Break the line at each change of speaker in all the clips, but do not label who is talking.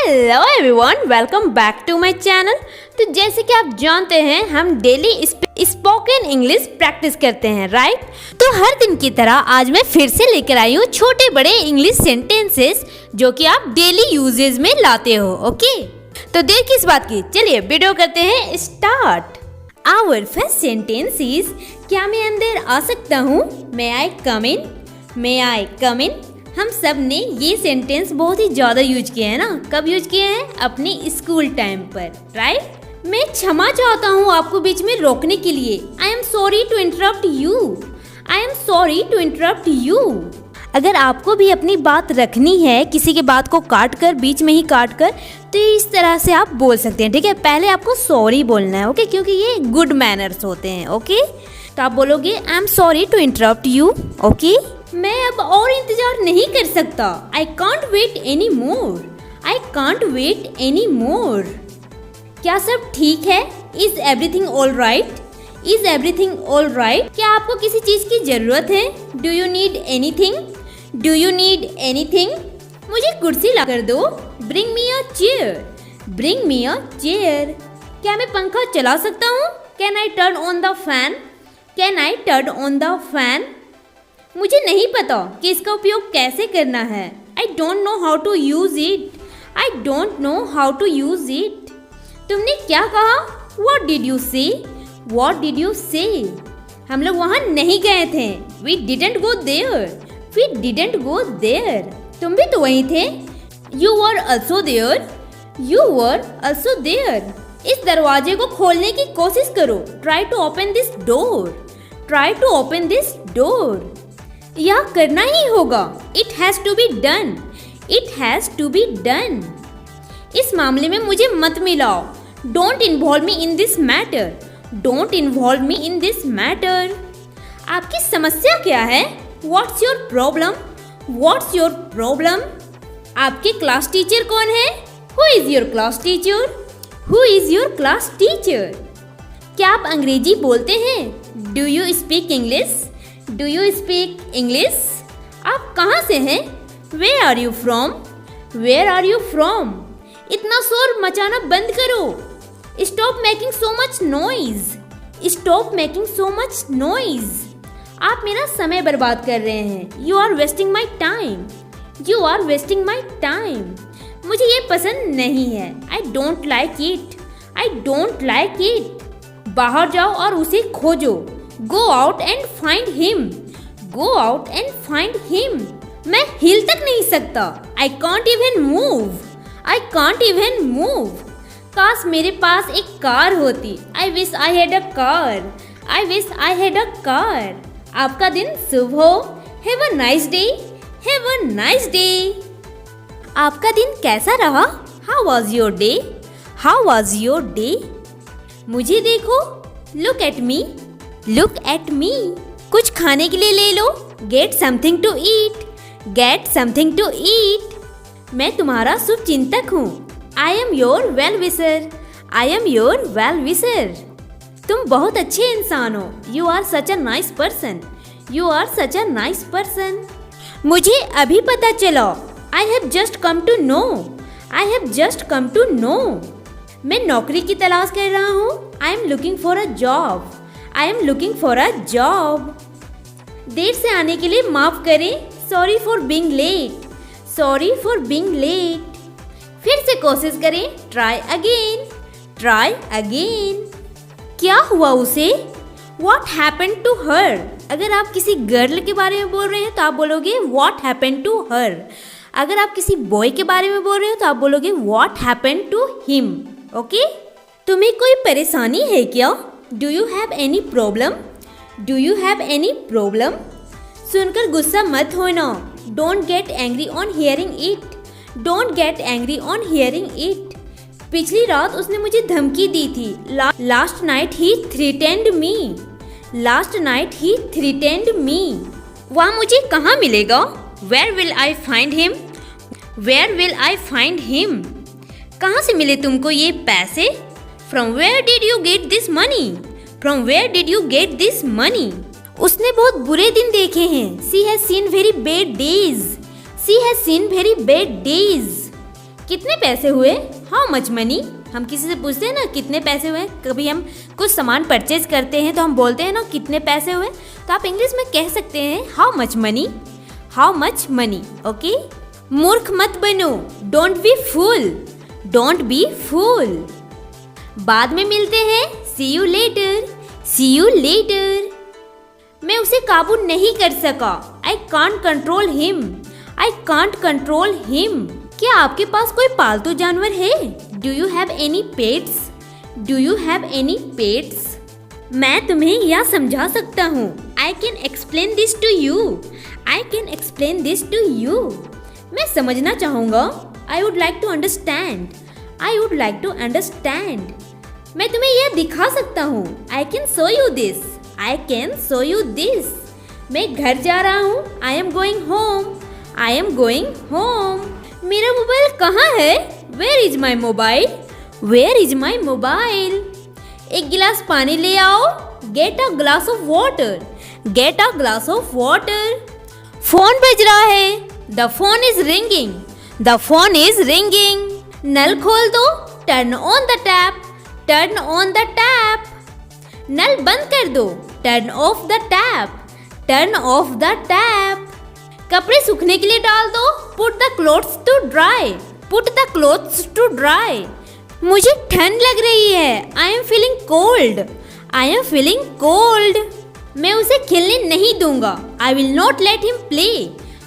Hello everyone, welcome back to my channel. तो जैसे कि आप जानते हैं हम डेली स्पोकन इंग्लिश प्रैक्टिस करते हैं, राइट। तो हर दिन की तरह आज मैं फिर से लेकर आई हूँ छोटे बड़े इंग्लिश सेंटेंसेस जो कि आप डेली यूजेज में लाते हो, ओके। तो देर किस बात की, चलिए वीडियो करते हैं start. Our first sentence is, क्या मैं अंदर आ सकता हूँ? मे आई कम इन? मे आई कम इन? हम सब ने ये सेंटेंस बहुत ही ज़्यादा यूज किए हैं ना। कब यूज किए हैं? अपने स्कूल टाइम पर, राइट। मैं क्षमा चाहता हूँ आपको बीच में रोकने के लिए। I am sorry to interrupt you. I am sorry to interrupt you. अगर आपको भी अपनी बात रखनी है, किसी के बात को काट कर, बीच में ही काट कर, तो इस तरह से आप बोल सकते हैं, ठीक है। पहले आपको सॉरी बोलना है, ओके, क्योंकि ये गुड मैनर्स होते हैं, ओके। तो आप बोलोगे I am sorry to interrupt you, okay. मैं अब और इंतजार नहीं कर सकता। I can't wait any more. I can't wait any more. क्या सब ठीक है? Is everything all right? Is everything all right? क्या आपको किसी चीज की जरूरत है? Do you need anything? Do you need anything? मुझे कुर्सी ला कर दो। Bring me a chair. Bring me a chair. क्या मैं पंखा चला सकता हूँ? Can I turn on the fan? Can I turn on the fan? मुझे नहीं पता कि इसका उपयोग कैसे करना है। I don't know how to use it. I don't know how to use it. तुमने क्या कहा? What did you say? What did you say? हम लोग वहाँ नहीं गए थे। We didn't go there. We didn't go there. तुम भी तो वहीं थे। You were also there. You were also there. इस दरवाजे को खोलने की कोशिश करो। Try to open this door. Try to open this door. यह करना ही होगा। It has to be done. It has to be done. इस मामले में मुझे मत मिलाओ। Don't involve me in this matter. Don't involve me in this matter. आपकी समस्या क्या है? What's your problem? What's your problem? आपके क्लास टीचर कौन है? Who is your class teacher? Who is your class teacher? क्या आप अंग्रेजी बोलते हैं? Do you speak English? Do you speak English? आप कहाँ से हैं? Where are you from? Where are you from? इतना शोर मचाना बंद करो। Stop making so much noise. Stop making so much noise. आप मेरा समय बर्बाद कर रहे हैं। You are wasting my time. You are wasting my time. मुझे ये पसंद नहीं है। I don't like it. I don't like it. बाहर जाओ और उसे खोजो। Go out and find him. Go out and find him. मैं हिल तक नहीं सकता। I can't even move. I can't even move. काश मेरे पास एक कार होती। I wish I had a car. I wish I had a car. आपका दिन शुभ हो। Have a nice day. Have a nice day. आपका दिन कैसा रहा? How was your day? How was your day? मुझे देखो। Look at me. Look at me. कुछ खाने के लिए ले लो। Get something to eat. Get something to eat. मैं तुम्हारा शुभ चिंतक हूँ। I am your well wisher. I am your well wisher. तुम बहुत अच्छे इंसान हो। You are such a nice person. You are such a nice person. मुझे अभी पता चला। I have just come to know. I have just come to know. मैं नौकरी की तलाश कर रहा हूँ। I am looking for a job. I am looking for a job. देर से आने के लिए माफ करें। Sorry for being late. Sorry for being late. फिर से कोशिश करें। Try again. Try again. क्या हुआ उसे? What happened to her? अगर आप किसी गर्ल के बारे में बोल रहे हैं तो आप बोलोगे What happened to her? अगर आप किसी बॉय के बारे में बोल रहे हो तो आप बोलोगे What happened to him? Okay? तुम्हें कोई परेशानी है क्या? Do you have any problem? Do you have any problem? सुनकर गुस्सा मत होना। Don't get angry on hearing it. Don't get angry on hearing it. पिछली रात उसने मुझे धमकी दी थी। Last night he threatened me. Last night he threatened me. वह मुझे कहाँ मिलेगा? Where will I find him? Where will I find him? कहाँ से मिले तुमको ये पैसे? From where did you get this money? From where did you get this money? उसने बहुत बुरे दिन देखे हैं। She has seen very bad days. She has seen very bad days. कितने पैसे हुए? How much money? हम किसी से पूछते हैं ना कितने पैसे हुए, कभी हम कुछ सामान परचेज करते हैं तो हम बोलते हैं ना कितने पैसे हुए, तो आप इंग्लिश में कह सकते हैं how much money, how much money. Okay, मूर्ख मत बनो, don't be fool, don't be fool. बाद में मिलते हैं, see you later, see you later. मैं उसे काबू नहीं कर सका, I can't control him, I can't control him. क्या आपके पास कोई पालतू जानवर है? Do you have any pets, do you have any pets? मैं तुम्हें यह समझा सकता हूँ, I can explain this to you, I can explain this to you. मैं समझना चाहूँगा, I would like to understand, I would like to understand. मैं तुम्हें यह दिखा सकता हूँ, I can show you this, I can show you this. मैं घर जा रहा हूँ, I am going home, I am going home. मेरा मोबाइल कहाँ है? Where is my mobile, where is my mobile? एक गिलास पानी ले आओ, get a glass of water, get a glass of water. Phone बज रहा है, the phone is ringing, the phone is ringing. नल खोल दो, turn on the tap, turn on the tap. नल बंद कर दो, turn off the tap, turn off the tap. कपड़े सूखने के लिए डाल दो, put the clothes to dry, put the clothes to dry. मुझे ठंड लग रही है, I am feeling cold, I am feeling cold. मैं उसे खेलने नहीं दूंगा, I will not let him play,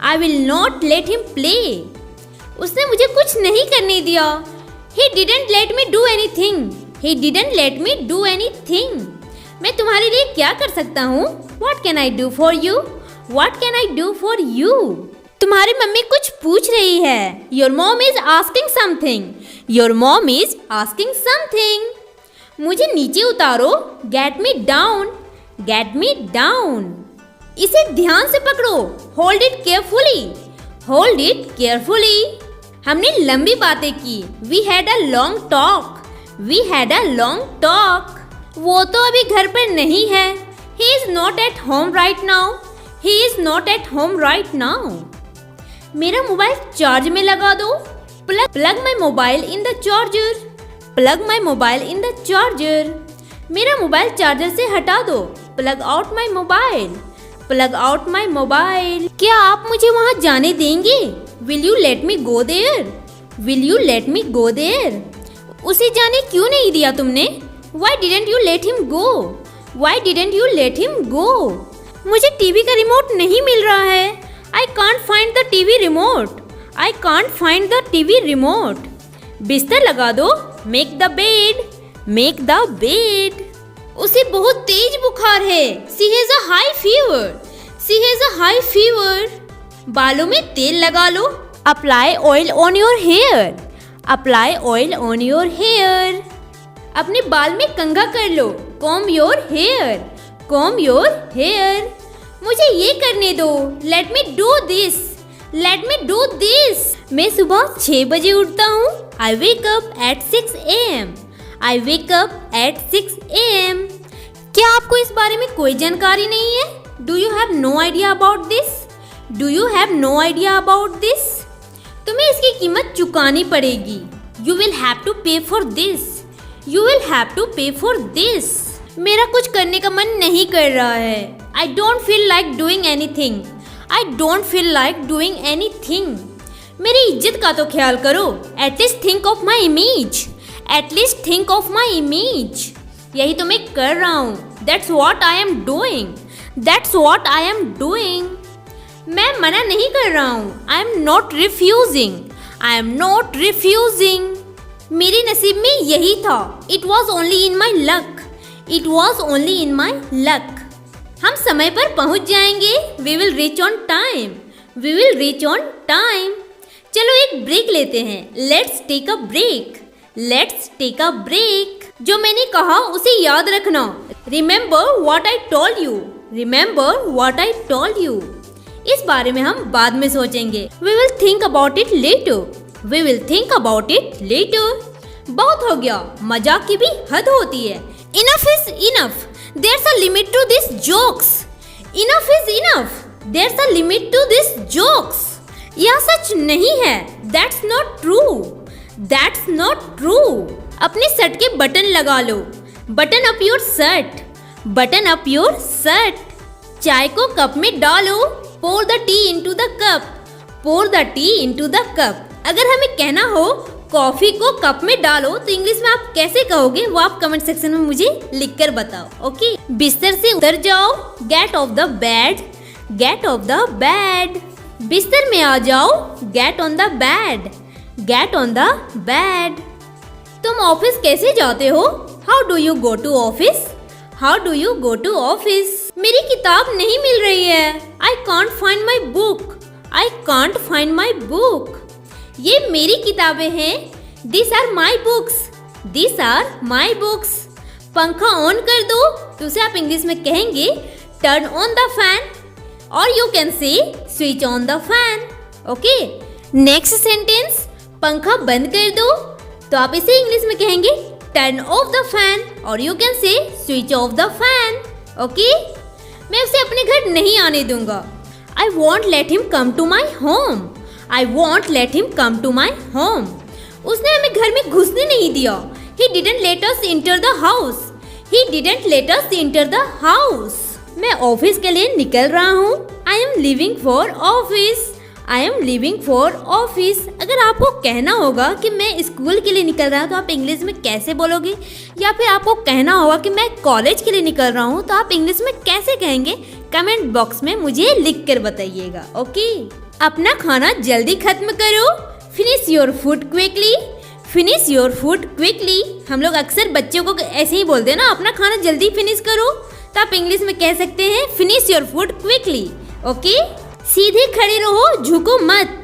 I will not let him play. उसने मुझे कुछ नहीं करने दिया, he didn't let me do anything, he didn't let me do anything. मैं तुम्हारे लिए क्या कर सकता हूँ? What can I do for you, what can I do for you? तुम्हारी मम्मी कुछ पूछ रही है, your mom is asking something, your mom is asking something. मुझे नीचे उतारो, get me down, get me down. इसे ध्यान से पकड़ो, hold it carefully, hold it carefully. हमने लंबी बातें की, we had a long talk, we had a long talk. वो तो अभी घर पर नहीं है, he is not at home right now, he is not at home right now. मेरा मोबाइल चार्ज में लगा दो, plug my mobile in the charger, plug my mobile in the charger. मेरा मोबाइल चार्जर से हटा दो, plug out my mobile, plug out my mobile. क्या आप मुझे वहाँ जाने देंगे? Will you let me go there, will you let me go there? उसे जाने क्यों नहीं दिया तुमने? Why didn't you let him go? Why didn't you let him go? मुझे टीवी का रिमोट नहीं मिल रहा है, I can't find the TV remote, I can't find the TV remote। बिस्तर लगा दो, make the bed, make the bed। उसे बहुत तेज बुखार है, she has a high fever, she has a high fever। बालों में तेल लगा लो, apply oil on your hair, apply oil on your hair। अपने बाल में कंघा कर लो, comb your hair, comb your hair। मुझे ये करने दो, let me do this, let me do this। मैं सुबह 6 बजे उठता हूँ, I wake up at 6 AM, I wake up at 6 AM। क्या आपको इस बारे में कोई जानकारी नहीं है? Do you have no idea about this? Do you have no idea about this? तुम्हें इसकी कीमत चुकानी पड़ेगी, You will have to pay for this, You will have to pay for this। मेरा कुछ करने का मन नहीं कर रहा है, I don't feel like doing anything, I don't feel like doing anything। मेरी इज्जत का तो ख्याल करो, at least think of my image, at least think of my image। यही तो मैं कर रहा हूँ, that's what I am doing, that's what I am doing। मैं मना नहीं कर रहा हूँ, I am not refusing, I am not refusing। मेरे नसीब में यही था, It was only in my luck, It was only in my luck। हम समय पर पहुंच जाएंगे, We will reach on time, We will reach on time। चलो एक ब्रेक लेते हैं, Let's take a break, Let's take a break। जो मैंने कहा उसे याद रखना, Remember what I told you, Remember what I told you। इस बारे में हम बाद में सोचेंगे, We will think about it later, We will think about it later। बहुत हो गया, मजाक की भी हद होती है। Enough is enough, there's a limit to these jokes, Enough is enough, there's a limit to these jokes। यह सच नहीं है, That's not true, that's not true. अपने शर्ट के बटन लगा लो। Button up your shirt, button up your shirt. चाय को cup में डालो। Pour the tea into the cup, pour the tea into the cup. अगर हमें कहना हो कॉफी को कप में डालो तो इंग्लिश में आप कैसे कहोगे वो आप कमेंट सेक्शन में मुझे लिखकर बताओ। ओके, बिस्तर से उतर जाओ। Get off the bed, get off the bed. बिस्तर में आ जाओ। Get on the bed, get on the bed. तुम ऑफिस कैसे जाते हो? How do you go to office, how do you go to office. मेरी किताब नहीं मिल रही है। I can't find my book, I can't find my book. ये मेरी किताबें हैं। This are my books, this are my books. पंखा ऑन कर दो तो उसे आप इंग्लिश में कहेंगे टर्न ऑन द फैन, और you can say switch on the fan. Okay, next sentence, पंखा बंद कर दो तो आप इसे इंग्लिश में कहेंगे टर्न ऑफ द फैन, और you can say switch off the fan. Okay, मैं उसे अपने घर नहीं आने दूंगा। I won't let him come to my home, I won't let him come to my home. उसने हमें घर में घुसने नहीं दिया। He didn't let us enter the house. He didn't let us enter the house. मैं ऑफिस के लिए निकल रहा हूँ। I am leaving for office. I am leaving for office. अगर आपको कहना होगा कि मैं स्कूल के लिए निकल रहा हूँ तो आप इंग्लिश में कैसे बोलोगे? या फिर आपको कहना होगा कि मैं कॉलेज के लिए निकल रहा हूँ तो आप इंग्लिश में कैसे कहेंगे? कमेंट बॉक्स में मुझे लिख कर बताइएगा। ओके, अपना खाना जल्दी खत्म करो। Finish your food quickly, finish your food quickly. हम लोग अक्सर बच्चों को ऐसे ही बोलते हैं ना, अपना खाना जल्दी फिनिश करो, तो आप इंग्लिश में कह सकते हैं finish your food quickly. Okay, सीधे खड़े रहो, झुको मत।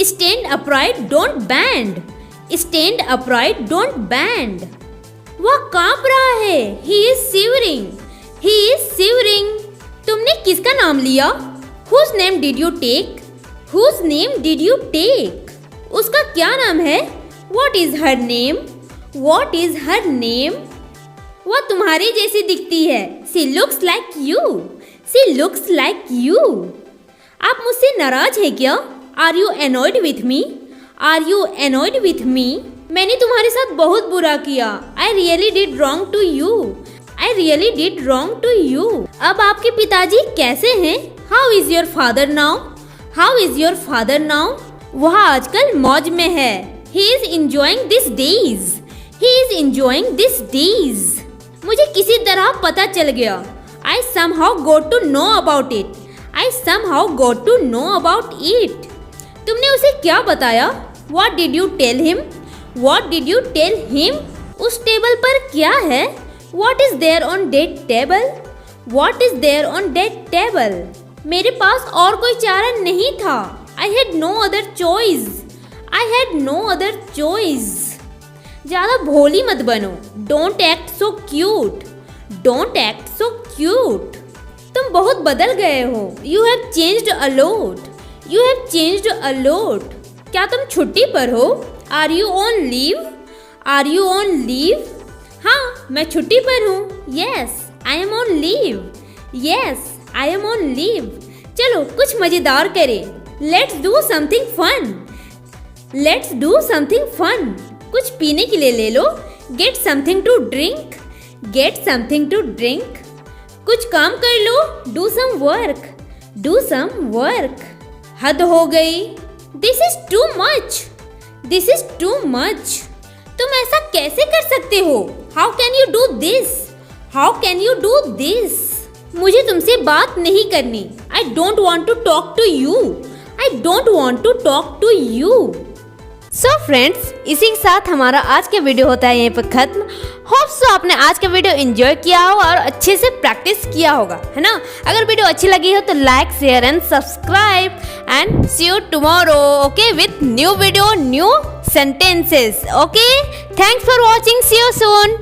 Stand upright, don't bend, stand upright, don't bend. वह कांप रहा है। He is shivering, he is shivering. तुमने किसका नाम लिया? Whose name did you take, Whose name did you take? उसका क्या नाम है? What is her name? What is her name? वह तुम्हारी जैसी दिखती है। She looks like you. She looks like you. आप मुझसे नाराज हैं क्या? Are you annoyed with me? Are you annoyed with me? मैंने तुम्हारे साथ बहुत बुरा किया। I really did wrong to you. I really did wrong to you. अब आपके पिताजी कैसे हैं? How is your father now? How is your father now? वह आजकल मौज में है। He is enjoying these days. He is enjoying these days. मुझे किसी तरह पता चल गया। I somehow got to know about it. I somehow got to know about it. तुमने उसे क्या बताया? What did you tell him? What did you tell him? उस टेबल पर क्या है? What is there on that table? What is there on that table? मेरे पास और कोई चारा नहीं था। I had no other choice. I had no other choice. ज़्यादा भोली मत बनो। Don't act so cute. Don't act so cute. तुम बहुत बदल गए हो। You have changed a lot. You have changed a lot. क्या तुम छुट्टी पर हो? Are you on leave? Are you on leave? हाँ, मैं छुट्टी पर हूँ। Yes, I am on leave. Yes, I am on leave. चलो कुछ मजेदार करें। Let's do something fun. Let's do something fun. कुछ पीने के लिए ले लो। Get something to drink. Get something to drink. कुछ काम कर लो। Do some work. Do some work. हद हो गई। This is too much. This is too much. तुम ऐसा कैसे कर सकते हो? How can you do this? How can you do this? मुझे तुमसे बात नहीं करनी। I don't want to talk to you. I don't want to talk to you. So friends, इसी के साथ हमारा आज का वीडियो होता है यहीं पर खत्म। होप सो आपने आज का वीडियो एंजॉय किया हो और अच्छे से प्रैक्टिस किया होगा, है ना? अगर वीडियो अच्छी लगी हो तो like, share and subscribe and see you tomorrow, okay, with new video, new sentences. Okay, thanks for watching. See you soon.